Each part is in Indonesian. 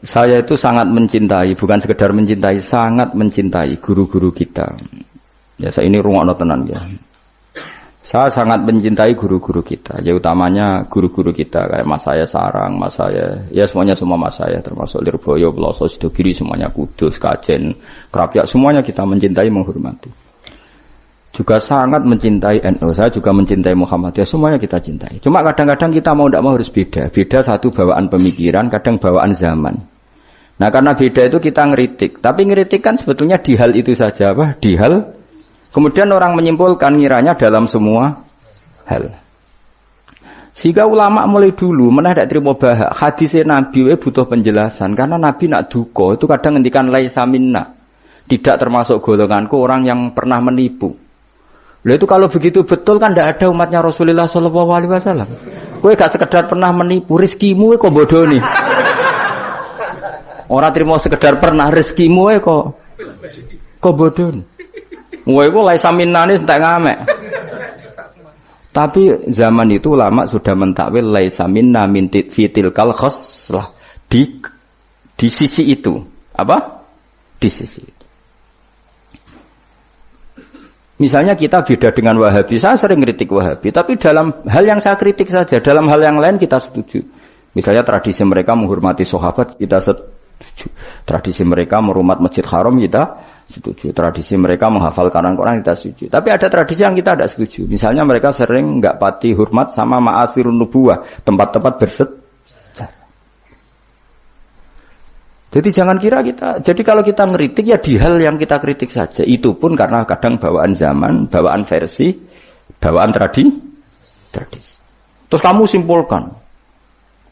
Saya itu sangat mencintai, bukan sekedar mencintai, sangat mencintai guru-guru kita. Ya, saya ini rungokno tenan ya. Saya sangat mencintai guru-guru kita, ya utamanya guru-guru kita kayak Mas saya Sarang, Mas saya, ya semuanya semua Mas saya termasuk Lirboyo, Bloso, Sidogiri, semuanya Kudus, Kajen, Krapyak, semuanya kita mencintai, menghormati. Juga sangat mencintai NU, saya juga mencintai Muhammadiyah, semuanya kita cintai. Cuma kadang-kadang kita mau tidak mau harus beda. Beda satu bawaan pemikiran, kadang bawaan zaman. Nah karena beda itu kita ngeritik. Tapi ngeritik kan sebetulnya di hal itu saja, apa? Di hal. Kemudian orang menyimpulkan ngiranya dalam semua hal. Sehingga ulama mulai dulu mana tidak terima bahak. Hadisnya Nabi butuh penjelasan. Karena Nabi nak duko itu kadang ngendikan laisa minna. Tidak termasuk golonganku orang yang pernah menipu. Lah itu kalau begitu betul kan tidak ada umatnya Rasulullah sallallahu alaihi wasallam. Kowe gak sekedar pernah menipu, rezekimu kok bodoni. Ora trimo sekedar pernah, rezekimu kok bodoni. Kowe iku laisa minnane entek ngamek. Tapi zaman itu ulama sudah mentakwil laisa minna min fitil kal khoslah di sisi itu. Apa? Di sisi itu. Misalnya kita beda dengan Wahabi, saya sering kritik Wahabi, tapi dalam hal yang saya kritik saja, dalam hal yang lain kita setuju. Misalnya tradisi mereka menghormati sahabat, kita setuju. Tradisi mereka merumat Masjid Haram, kita setuju. Tradisi mereka menghafal Quran, kita setuju. Tapi ada tradisi yang kita tidak setuju. Misalnya mereka sering nggak pati hormat sama ma'asirun nubuwah, tempat-tempat bersejarah. Jadi jangan kira kita, jadi kalau kita ngeritik ya di hal yang kita kritik saja. Itu pun karena kadang bawaan zaman, bawaan versi, bawaan tradisi. Terus kamu simpulkan.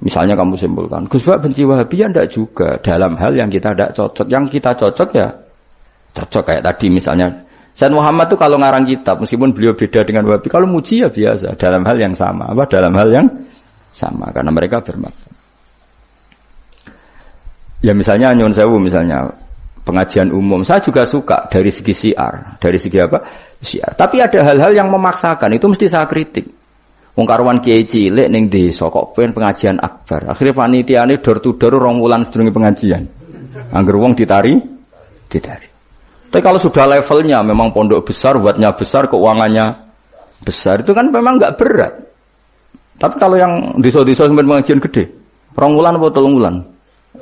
Misalnya kamu simpulkan, Gus Bak benci Wahabi ya enggak juga. Dalam hal yang kita tidak cocok. Yang kita cocok ya cocok kayak tadi misalnya. Sayyid Muhammad itu kalau ngarang kitab, meskipun beliau beda dengan Wahabi, kalau muji ya biasa. Dalam hal yang sama. Apa? Dalam hal yang sama. Karena mereka bermakna. Ya misalnya nyuwun sewu misalnya pengajian umum saya juga suka dari segi syiar, dari segi apa? Syiar. Tapi ada hal-hal yang memaksakan itu mesti saya kritik. Wong karuan kiai cilik ning desa kok pengajian akbar. Akhirnya panitiane door to door 2 wulan sedurunge pengajian. Angger wong ditari. Tapi kalau sudah levelnya memang pondok besar, buatnya besar, keuangannya besar itu kan memang enggak berat. Tapi kalau yang desa-desa sampai pengajian gede, 2 wulan apa 3 wulan?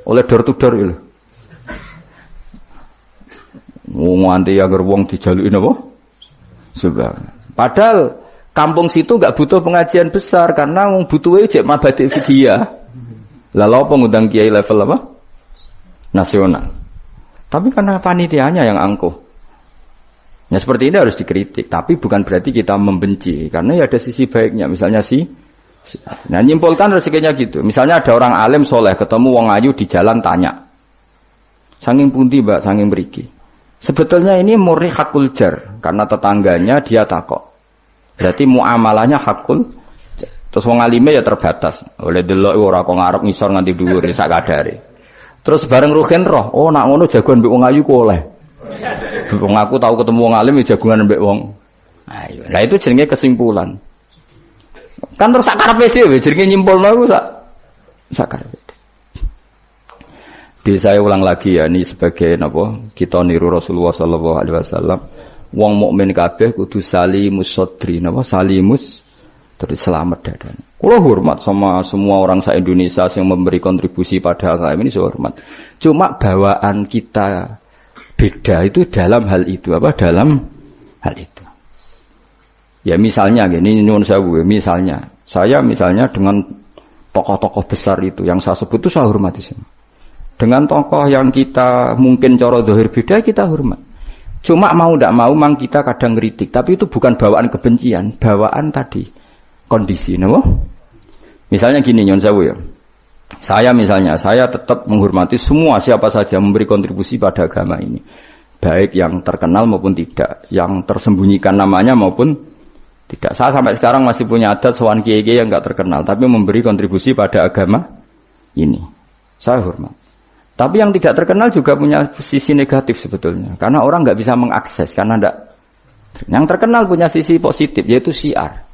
Oleh door to door itu. Nganti agar wong dijaluki napa? Sebab. Padahal kampung situ enggak butuh pengajian besar karena wong butuhe jek mabadi fikih. Lalu apa ngundang kiai level apa? Nasional. Tapi karena panitianya yang angkuh. Ya seperti ini harus dikritik, tapi bukan berarti kita membenci karena ya ada sisi baiknya. Misalnya nah nyimpulkan rezekinya gitu. Misalnya ada orang alim soleh ketemu wong ayu di jalan tanya, saking pundi mbak, saking beriki. Sebetulnya ini murni hakul jar karena tetangganya dia takok. Berarti muamalahnya hakul. Terus wong alime ya terbatas. Oleh delok ora kok ngarep ngisor nganti dhuwur sak kadare. Terus bareng ruhin roh, oh nak ngono jagoan mbek wong ayu ku oleh. Wong aku tahu ketemu wong alim ya jagungan mbek wong ayu. Lah itu jenenge kesimpulan. Kan terus sak karepe dhewe jenenge nyimpulno iku sak karepe. Di saya ulang lagi ya ini sebagai napa kita niru Rasulullah sallallahu alaihi wasallam. Wong mukmin kabeh kudu salimus sadri, napa salimus terus selamat dadan. Kula hormat sama semua orang se-Indonesia yang memberi kontribusi pada agama ini, saya hormat. Cuma bawaan kita beda itu dalam hal itu apa? Dalam hal itu. Ya misalnya gini nyuwun sewu, misalnya saya dengan tokoh-tokoh besar itu yang saya sebut itu saya hormati semua. Dengan tokoh yang kita mungkin cara zahir beda kita hormat. Cuma mau tidak mau mang kita kadang kritik, tapi itu bukan bawaan kebencian, bawaan tadi kondisi, napa? Misalnya gini nyuwun sewu ya. Saya tetap menghormati semua siapa saja memberi kontribusi pada agama ini. Baik yang terkenal maupun tidak, yang tersembunyikan namanya maupun tidak. Saya sampai sekarang masih punya adat sowan kiai-kiai yang enggak terkenal tapi memberi kontribusi pada agama ini. Saya hormat. Tapi yang tidak terkenal juga punya sisi negatif sebetulnya. Karena orang enggak bisa mengakses karena enggak. Yang terkenal punya sisi positif yaitu syiar.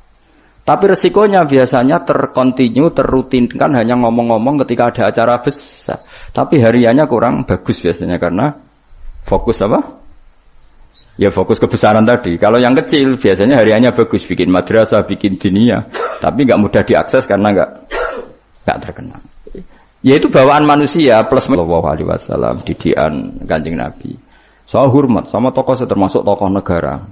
Tapi resikonya biasanya terkontinu, terrutinkan hanya ngomong-ngomong ketika ada acara besar. Tapi hariannya kurang bagus biasanya karena fokus apa? Ya fokus kebesaran tadi. Kalau yang kecil biasanya hariannya bagus, bikin madrasah, bikin diniyah, tapi nggak mudah diakses karena nggak terkenal. Ya itu bawaan manusia plus Sallallahu Alaihi Wasallam, didikan Kanjeng Nabi. Saya hormat sama tokoh termasuk tokoh negara.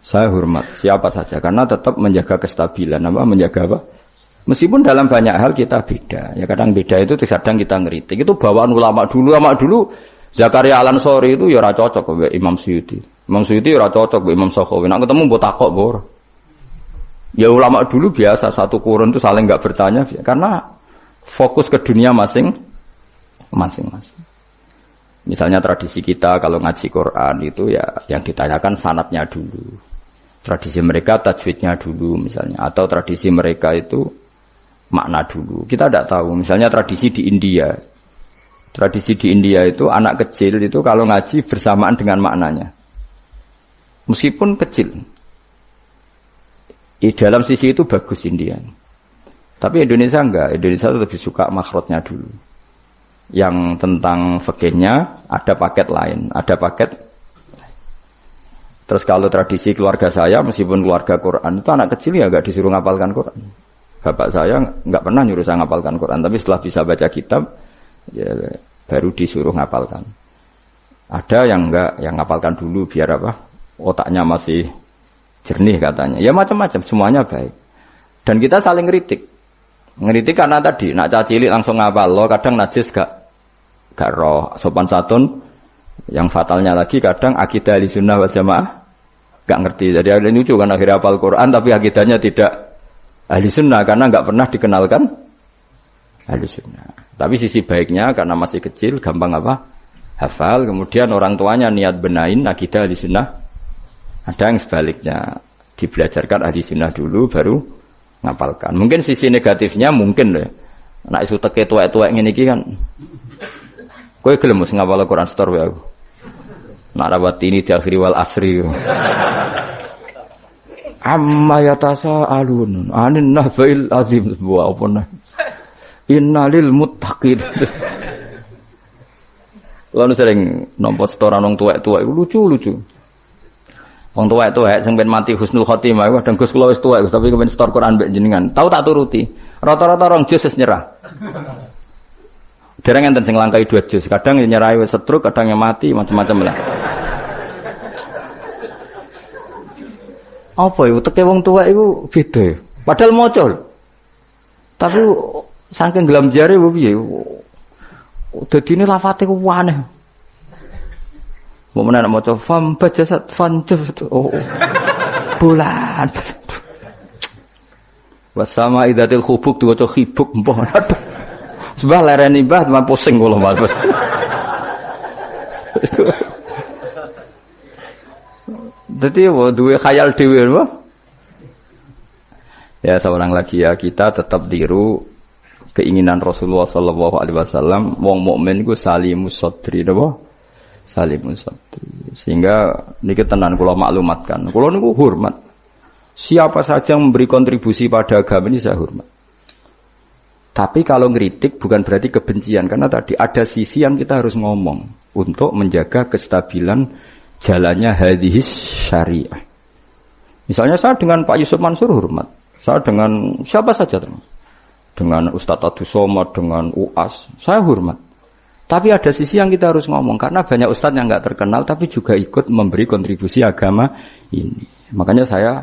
Saya hormat siapa saja karena tetap menjaga kestabilan, menjaga apa? Meskipun dalam banyak hal kita beda. Ya kadang beda itu kadang kita ngeritik. Itu bawaan ulama dulu. Zakaria Al-Ansori itu ya ora cocok ke Imam Suyuti. Imam Suyuti ora cocok ke Imam Sakhawi. Nek ketemu mbok takok bor. Ya ulama dulu biasa satu kurun itu saling enggak bertanya karena fokus ke dunia masing-masing. Misalnya tradisi kita kalau ngaji Quran itu ya yang ditanyakan sanadnya dulu. Tradisi mereka tajwidnya dulu misalnya atau tradisi mereka itu makna dulu. Kita tidak tahu. Misalnya tradisi di India. Tradisi di India itu anak kecil itu kalau ngaji bersamaan dengan maknanya. Meskipun kecil. Dalam sisi itu bagus India. Tapi Indonesia enggak. Indonesia itu lebih suka makhrajnya dulu. Yang tentang fikihnya ada paket lain. Ada paket. Terus kalau tradisi keluarga saya meskipun keluarga Quran itu anak kecil ya enggak disuruh ngapalkan Quran. Bapak saya enggak pernah nyuruh saya ngapalkan Quran. Tapi setelah bisa baca kitab ya baru disuruh ngapalkan. Ada yang enggak, yang ngapalkan dulu biar apa? Otaknya masih jernih katanya. Ya macam-macam, semuanya baik. Dan kita saling ngeritik. Ngeritik karena tadi nak cacilik langsung ngapal lo, kadang najis gak roh, sopan santun. Yang fatalnya lagi kadang akidah Ahlussunnah wal Jamaah gak ngerti. Jadi ada lucu kan akhirnya hafal Quran tapi akidahnya tidak Ahlussunnah karena gak pernah dikenalkan Ahlussunnah. Tapi sisi baiknya karena masih kecil gampang apa? Hafal, kemudian orang tuanya niat benahin akidah Ahlussunnah. Ada yang sebaliknya dibelajarkan Ahlussunnah dulu baru ngapalkan. Mungkin sisi negatifnya mungkin loh. Nek isu teke tuwek-tuwek ngene iki kan. Kowe gelem mesti ngapal Quran setor wae aku. Nek rawat ini di akhir wal asri. Amma yatasa alun anin nahbail azim wa apa. Innalil muttaqin. Lalu sering nampa setoran wong tuwek-tuwek lucu-lucu. Wong tuwek-tuwek sing ben mati husnul khotimah kadang Gus kula wis tuwek tapi kepen setor Quran mbek jenengan. Tahu tak turuti. Rata-rata rong juz wis nyerah. Dereng enten sing langkai 2 juz. Kadang nyerah wis setruk, kadang yang mati macam-macam lah. Apa iku teke wong tuwek iku beda. Padahal maca. Tapi saking gelam jare piye? Dadine lafate ku aneh. Mau nek maca fam bajasat fanjur. Oh. Bulan. Wasama idatil khubuk diwaca khibuk mbah. Sebab lereni mbah teman pusing kula Mas. Dadi duwe khayal dhewe lho. Ya seorang lagi ya kita tetap tiru keinginan Rasulullah sallallahu alaihi wasallam wong mukmin iku salimus sadri napa? Salimus sadri. Sehingga niki tenan kula maklumatkan. Kula niku hormat. Siapa saja yang memberi kontribusi pada agama ini saya hormat. Tapi kalau ngeritik bukan berarti kebencian karena tadi ada sisi yang kita harus ngomong untuk menjaga kestabilan jalannya hadis syariah. Misalnya saya dengan Pak Yusuf Mansur hormat. Saya dengan siapa saja dengan Ustadz Abdus Somad, dengan UAS, saya hormat. Tapi ada sisi yang kita harus ngomong karena banyak ustadz yang nggak terkenal tapi juga ikut memberi kontribusi agama ini. Makanya saya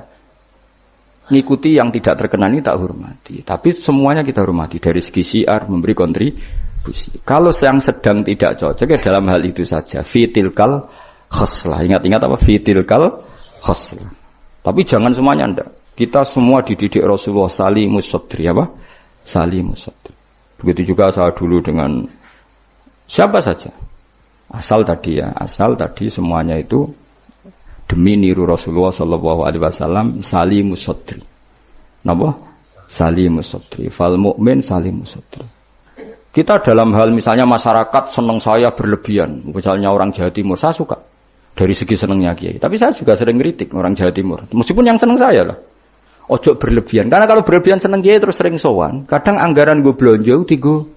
ngikuti yang tidak terkenal ini tak hormati. Tapi semuanya kita hormati dari segi syiar memberi kontribusi. Kalau yang sedang tidak cocok ya dalam hal itu saja. Fitilkal khoslah. Ingat-ingat apa? Fitilkal khoslah. Tapi jangan semuanya ndak. Kita semua dididik Rasulullah salimus sadri apa? Salimus sadri. Begitu juga saya dulu dengan siapa saja. Asal tadi semuanya itu demi niru Rasulullah sallallahu alaihi wasallam salimus sadri. Napa? Salimus sadri. Fal mukmin salimus sadri. Kita dalam hal misalnya masyarakat senang saya berlebihan. Misalnya orang Jawa Timur saya suka dari segi senangnya Kiai. Tapi saya juga sering kritik orang Jawa Timur. Meskipun yang senang saya lah. Ojo berlebihan. Karena kalau berlebihan senang Kiai terus sering sowan. Kadang anggaran gue belanja tigo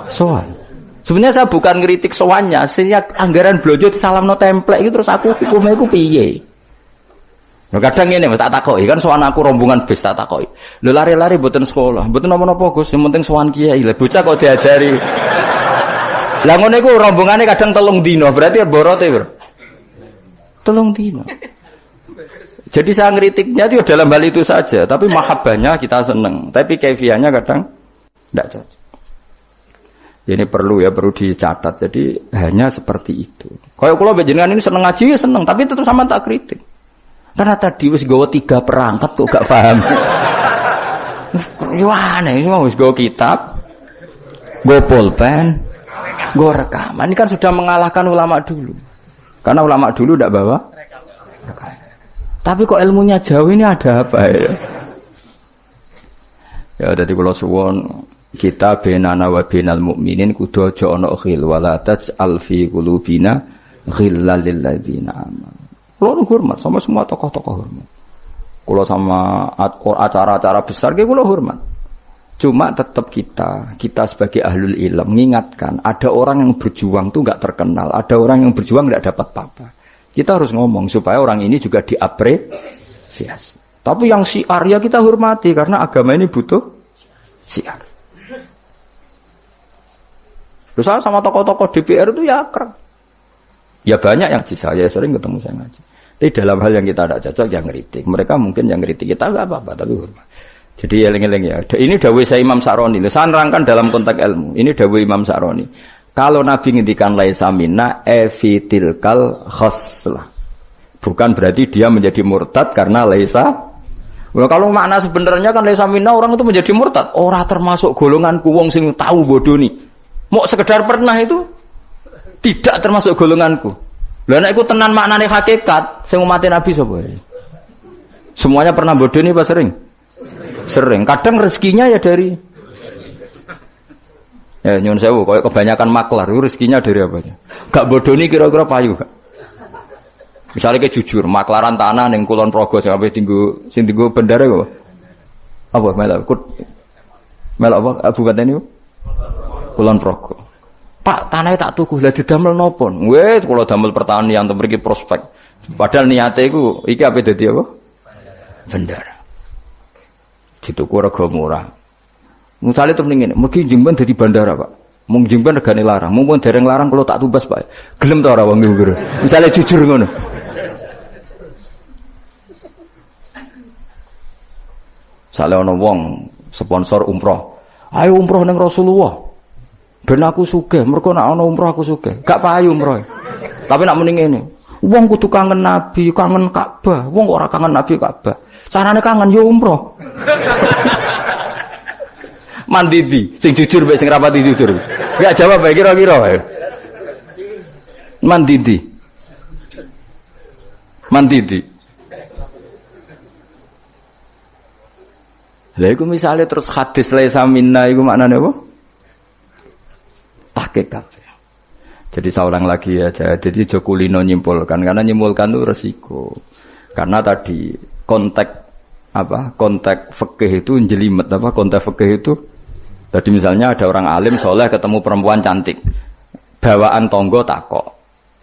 sowan. Sebenarnya saya bukan ngeritik sowannya, sehingga anggaran blojo disalamno template itu terus aku hukumnya iku piye? Nah, kadang ini tak takoki kan sowan aku rombongan bis tak takoki. Lho lari-lari mboten sekolah, mboten napa-napa Gus, yang penting sowan kiai. Lah bocah kok diajari. Lah ngono iku rombongane kadang 3 dina, berarti borote, Bro. 3 dina. Jadi saya ngeritiknya itu dalam hal itu saja, tapi mahabbahnya kita seneng, tapi kaifiahnya kadang tidak cocok. Ini perlu dicatat. Jadi hanya seperti itu. Kalau jenengan ini seneng ngaji ya seneng, tapi itu sama tak kritik. Karena tadi wis gawa 3 perangkat kok gak paham. Gimana ini wis gawa kitab, gawa pulpen, gawa rekaman. Ini kan sudah mengalahkan ulama dulu. Karena ulama dulu tidak bawa rekaman. Tapi kok ilmunya jauh ini ada apa ya? Ya jadi kalau suwon kita benana wa benal mukminin kudu aja ana khil wala taj'al fi qulubina ghillal lil ladzina amanu. Kulo hormat sama semua tokoh-tokoh hormat. Kulo sama acara-acara besar ge kulo hormat. Cuma tetap kita sebagai ahlul ilm mengingatkan ada orang yang berjuang tuh enggak terkenal, ada orang yang berjuang enggak dapat apa-apa. Kita harus ngomong supaya orang ini juga diapresiasi. Tapi yang syiar ya kita hormati karena agama ini butuh syiar. Terus saya sama tokoh-tokoh DPR itu ya akrab. Ya banyak yang di saya sering ketemu saya ngaji. Tapi dalam hal yang kita tidak cocok yang ngeritik. Mereka mungkin yang ngeritik kita enggak apa-apa tapi hormat. Jadi eling-eling ya. Ini dawuh saya Imam Sa'roni. Saya nerangkan dalam konteks ilmu. Ini dawuh Imam Sa'roni. Kalau Nabi ngendikan laisa minna efitilkal khoslah. Bukan berarti dia menjadi murtad karena laisa. Well, kalau makna sebenarnya kan laisa minna orang itu menjadi murtad. Ora termasuk golonganku wong sing tahu bodoh nih. Mau sekedar pernah itu tidak termasuk golonganku. Lah nek iku tenan maknane hakikat, sing umat Nabi sapa? Semuanya pernah bodoh nih Pak sering? Sering. Kadang rezekinya ya dari nyun sewu koyo kebanyakan maklar, rezekinya dari apanya? Gak bodoh nih kira-kira payu gak? Misalnya kayak jujur, maklaran tanah ning Kulon Progo sampai sing tinggu bendara kok. Apa melok apa kabupaten niku? Kulon Progo. Pak, tanahnya tak tuku, lah didamel napa? Wes kula damel pertanian to mriki prospek. Padahal niate iku iki ape dadi apa? Bendara. Dituku rega murah. Misale temen ngene, mugi jemben dadi bandara, Pak. Mung jemben regane larang, mumpun dereng larang kula tak tumbas, Pak. Gelem ta ora wong niku? Misale jujur ngono. Sale ana wong sponsor umroh. Ayo umroh ning Rasulullah. Ben aku sugih, mergo nek ana umroh aku sugih. Gak payu umroh. Tapi nek muni ngene, wong kudu kangen Nabi, kangen Ka'bah. Wong kok ora kangen Nabi Ka'bah. Carane kangen yo umroh. Mandidi, sing jujur mek sing rapati jujur. Gak jawab bae kira-kira wae. Mandidi. Lha iku misale terus hadis laisa minna iku maknane apa? Pakai kabeh. Jadi saya ulang lagi ya, jadi Jokulino nyimpulkan karena nyimpulkan itu resiko. Karena tadi konteks fikih itu jelimet konteks fikih itu. Jadi misalnya ada orang alim soleh ketemu perempuan cantik, bawaan tonggo takok.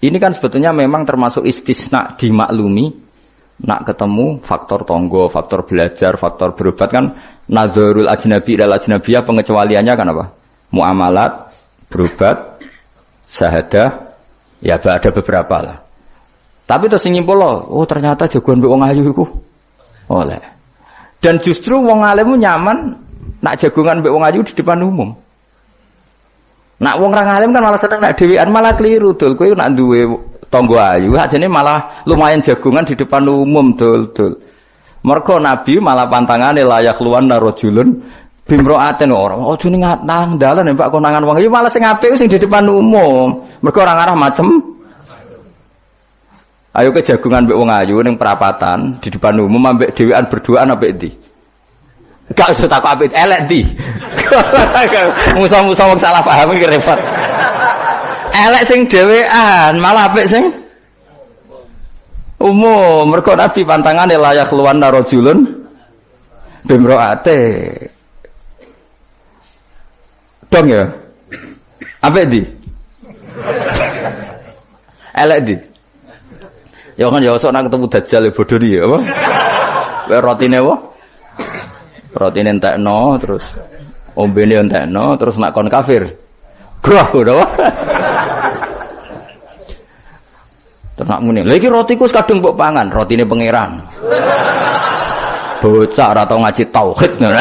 Ini kan sebetulnya memang termasuk istisna dimaklumi. Nak ketemu faktor tonggo, faktor belajar, faktor berobat kan nazarul ajnabi dan ajnabiyah pengecualiannya kan apa? Muamalat, berobat, syahadah, ya ada beberapa lah. Tapi terus nyimpul loh, oh ternyata jagoan wong ayu iku oleh. Dan justru wong alim nyaman nak jagongan mbek wong ayu di depan umum. Nak wong ra alim kan malah seneng nak dhewean malah keliru dul. Kowe nak duwe tangga ayu ajane malah lumayan jagongan di depan umum dul. Mergo Nabi malah pantangane layak luwan narojulun bimroaten ora. Ojo ning nang dalan Pak konangan wong ayu malah sing apik sing di depan umum. Mergo ora ngarah macem. Ayo ke jagongan mbek wong ayu ning perapatan di depan umum ambek dhewean berduaan ambek ndi? Gak usah takok apik elek ndi. Musa-musa wong salah paham iki repot. Elek sing dhewean, malah apik sing umum. Mergo Nabi pantangane layak luwan narojulun bimroate. Dong ya. Apa di? Elek di. Ya kan ya sok nak ketemu dajjal bodoh dia apa? Rotine apa? Rotine entekno terus ombene entekno terus nak kon kafir. Grah udah. Terus nak muni, "Lha iki rotiku wis kadung mbok pangan, rotine pangeran." Bocah ora tau ngaji tauhid ngono.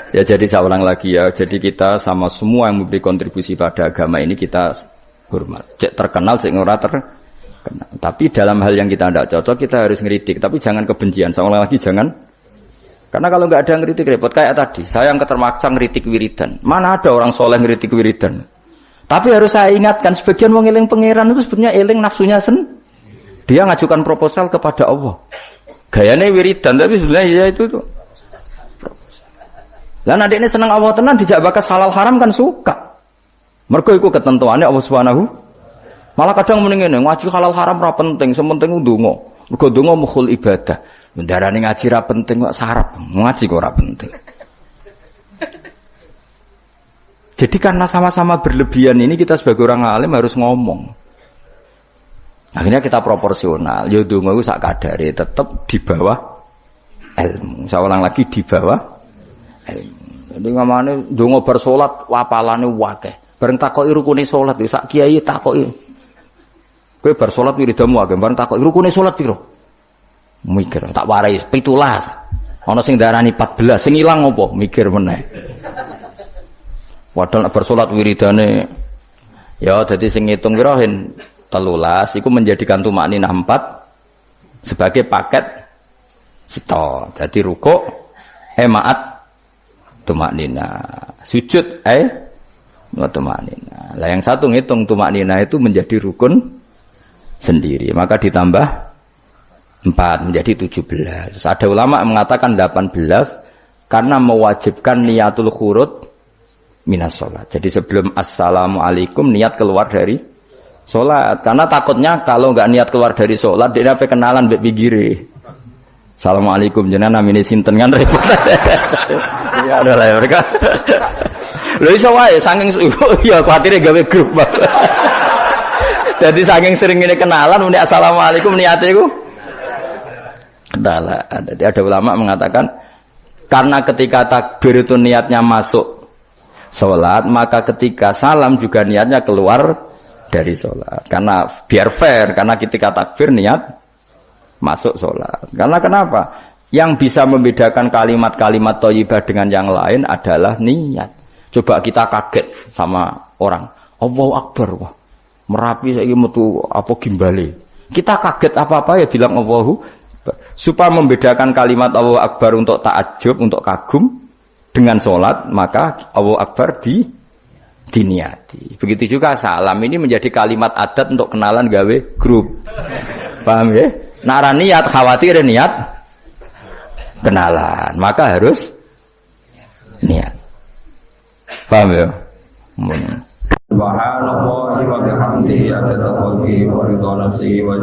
Ya jadi saya ulang lagi ya, jadi kita sama semua yang memberi kontribusi pada agama ini kita hormat. Cek terkenal, cek ora terkenal. Tapi dalam hal yang kita tidak cocok kita harus ngeritik. Tapi jangan kebencian. Saya ulang lagi jangan. Karena kalau nggak ada ngeritik repot kayak tadi. Saya yang ketermaksa ngeritik wiridan. Mana ada orang soleh ngeritik wiridan? Tapi harus saya ingatkan sebagian wong eling pangeran itu sebenarnya eling nafsunya Dia ngajukan proposal kepada Allah. Gayanya wiridan tapi sebenarnya ya itu tuh. Lah nek ini seneng Allah tenan dijak bakas halal haram kan suka. Mergo iku ketentuannya Allah Subhanahu. Malah kadang mending ngene, ngaji halal haram ora penting, sementing ndonga. Mergo ndonga mukhul ibadah. Ndarani ngaji ra penting kok sarap, ngaji kok ora penting. Jadi karena sama-sama berlebihan ini kita sebagai orang alim harus ngomong. Akhirnya kita proporsional. Ya ndonga iku sak kadare tetep di bawah ilmu. Saya ulang lagi di bawah ilmu. Jadi ngamane ndonga bar salat wapalane akeh. Bareng takoki rukune salat yo sak kiai takoki. Kowe bar salat wiridamu akeh, bareng takoki rukune salat piro? Mikir, tak warai 17. Ana sing darani 14, sing ilang apa? Mikir meneh. Padahal nek bar salat wiridane ya dadi sing ngitung piro hen 13 iku menjadikan tumakninah 4 sebagai paket sito. Dadi rukuk maat tumaknina, sujud tumaknina. Lah yang satu ngitung tumaknina itu menjadi rukun sendiri, maka ditambah 4 menjadi 17. Terus ada ulama yang mengatakan 18 karena mewajibkan niatul khurud minas sholat. Jadi sebelum assalamualaikum niat keluar dari sholat, karena takutnya kalau nggak niat keluar dari sholat dia apa kenalan mbek pinggire. Assalamualaikum jenengan namine sinten kan repot. Ya ada lah mereka. Lho iso wae saking ya kuatire gawe grup. Jadi saking sering ini kenalan muni assalamualaikum niate iku kenalan. Jadi ada ulama mengatakan karena ketika takbir itu niatnya masuk sholat, maka ketika salam juga niatnya keluar dari sholat. Karena biar fair, karena ketika takbir niat masuk sholat. Karena kenapa? Yang bisa membedakan kalimat-kalimat thayyibah dengan yang lain adalah niat. Coba kita kaget sama orang, Allahu Akbar, wah Merapi saiki metu apa gimbale. Kita kaget apa-apa ya bilang Allahu Akbar. Supaya membedakan kalimat Allahu Akbar untuk takjub, untuk kagum dengan sholat, maka Allahu Akbar diniati. Begitu juga salam ini menjadi kalimat adat untuk kenalan gawe grup. Paham ya? Nara niat khawatir niat kenalan, maka harus niat. Paham ya? Subhanallah wa bihamdihi adada khalqihi wa ridha nafsihi wa